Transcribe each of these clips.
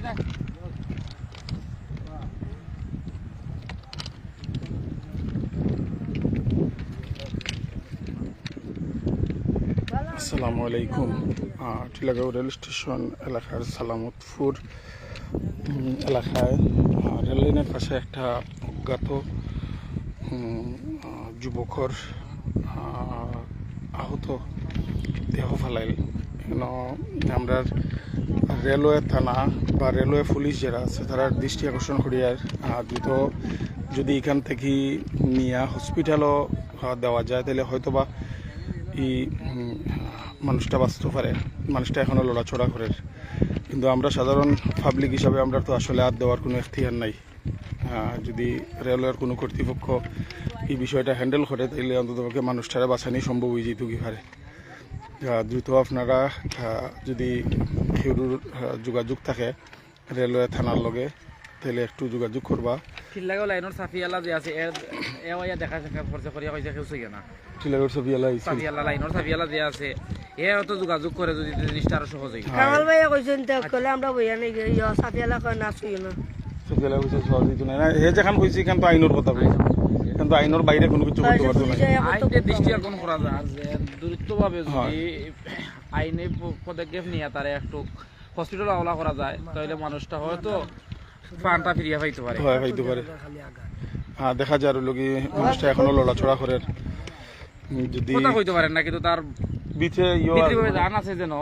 আসসালামু আলাইকুম। Tilagaon rail station এলাকার সালামতপুর এলাকায় রেল লাইনের পাশে একটা অজ্ঞাত যুবকর আহত দেহ ফেলাইল। আমরা রেলওয়ে থানা বা রেলওয়ে পুলিশ যারা আছে তারা দৃষ্টি আকর্ষণ করিয়ার দ্রুত যদি এখান থেকে নিয়ে হসপিটালও দেওয়া যায় তাহলে হয়তো বা এই মানুষটা বাঁচতে পারে। মানুষটা এখনও লড়াচড়া করে, কিন্তু আমরা সাধারণ পাবলিক হিসাবে আমরা তো আসলে হাত দেওয়ার কোনো এখতিয়ার নাই। যদি রেলওয়ের কোনো কর্তৃপক্ষ এই বিষয়টা হ্যান্ডেল করে তাহলে অন্ততপক্ষে মানুষটারা বাঁচানি সম্ভব হয়ে যেত কি পারে। দ্রুত আপনারা যদি কেউ যোগাযোগ থাকে রেলওয়ে থানার লগে তাহলে একটু যোগাযোগ করবা। টিলাগাঁও লাইনের সাফিয়ালা যে আছে এ দেখা খরচা করিয়া কইছে কেউ সই না। টিলাগাঁও সাফিয়ালা লাইনের সাফিয়ালা যে আছে এ তো যোগাযোগ করে যদি জিনিসটা আরো সহজ হয়। কামাল ভাইয়া কইছেন তাহলে আমরা বইয়া নাই সাফিয়ালা কয় না শুই না। সাফিয়ালা কইছে সহজ হইতো না। হে যেখান কইছে কিন্তু আইনের কথা কইছে, কিন্তু আইনের বাইরে কোনো কিছু করতে পারতো না। আইনে দৃষ্টি আকর্ষণ করা যায় আর যে দ্রুতভাবে যদি আইনে পদক্ষেপ নিয়ে তারে একটু হসপিটাল আওলা করা যায় তাহলে মানুষটা হয়তো প্রাণটা ফিরিয়া পাইতে পারে। দেখা যায় আর লোকি মানুষটা এখনো লড়াচড়া করে, যদি কথা কইতে পারেন না, কিন্তু তার বিথে জান আছে যেন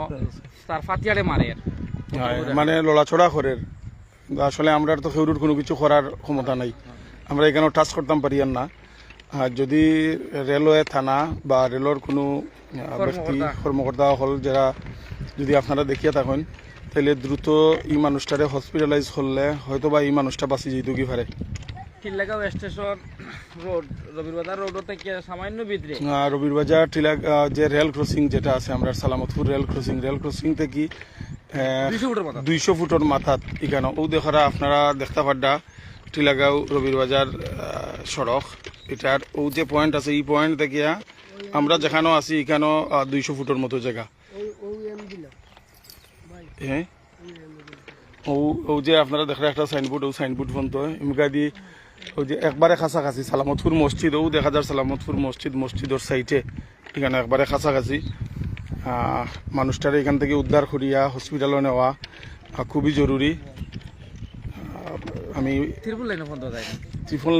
তার ফাতিয়ারে মারে, মানে লড়াচড়া করে। আসলে আমরা তো কেউর কোনো কিছু করার ক্ষমতা নাই, আমরা এখানে টাচ করতাম পারি না। যদি রেলওয়ে থানা বা রেলের কোনো ব্যক্তি কর্মকর্তা হল যারা যদি আপনারা দেখিয়া থাকেন তাহলে দ্রুত এই মানুষটারে হসপিটালাইজ করলে হয়তো বা এই মানুষটা বাঁচি যেত কি পারে। টিলাগাঁও স্টেশন রোড রবিবাজার রোড থেকে সামান্য ভিতরে রবিবাজার যে রেল ক্রসিং যেটা আছে আমরা সালামতপুর রেল ক্রসিং থেকে 200 ফুটের মাথাত এখানে ও দেখা আপনারা দেখতে পাড্ডা টিলাগাঁও রবিবাজার সড়ক এটার ও যে পয়েন্ট আছে এই পয়েন্ট থেকে আমরা যেখানেও আছি এখানেও 200 ফুটের মতো জায়গা। হ্যাঁ, ও যে আপনারা দেখেন একটা সাইনবোর্ড, ও সাইনবোর্ড পর্যন্ত এমকা দিয়ে ওই যে একবারে কাছাকাছি সালামতপুর মসজিদ, ও দেখা যায় সালামতপুর মসজিদের সাইডে এখানে একবারে কাছাকাছি। মানুষটার এখান থেকে উদ্ধার করিয়া হসপিটালে নেওয়া খুবই জরুরি। আমি ত্রিপুল লাইনে ফোন দেওয়া যায় না।